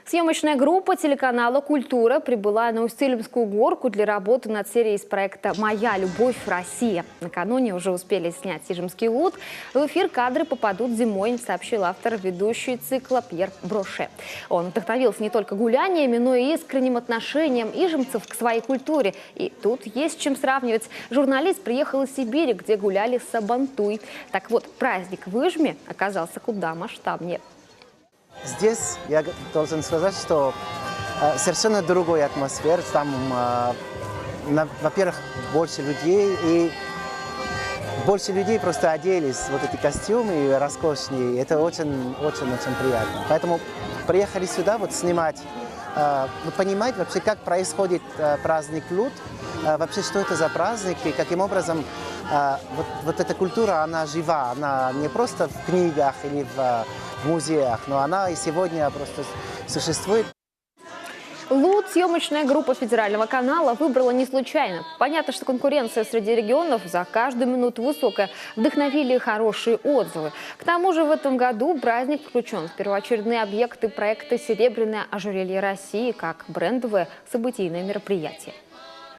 Съемочная группа телеканала «Культура» прибыла на Устилимскую горку для работы над серией из проекта «Моя любовь, Россия». Накануне уже успели снять Ижемский лут. В эфир кадры попадут зимой, сообщил автор ведущий цикла Пьер Броше. Он вдохновился не только гуляниями, но и искренним отношением ижемцев к своей культуре. И тут есть чем сравнивать. Журналист приехал из Сибири, где гуляли сабантуй. Так вот, праздник в Ижме оказался куда масштабнее. Здесь я должен сказать, что совершенно другая атмосфера. Там, во-первых, больше людей, и больше людей просто оделись в вот эти костюмы роскошные. Это очень-очень приятно. Поэтому приехали сюда вот снимать, понимать вообще, как происходит праздник Лут, вообще, что это за праздник и каким образом вот эта культура, она жива, она не просто в книгах или в музеях, но она и сегодня просто существует. Лут съемочная группа федерального канала выбрала не случайно. Понятно, что конкуренция среди регионов за каждую минуту высокая. Вдохновили хорошие отзывы. К тому же в этом году праздник включен в первоочередные объекты проекта «Серебряное ожерелье России» как брендовое событийное мероприятие.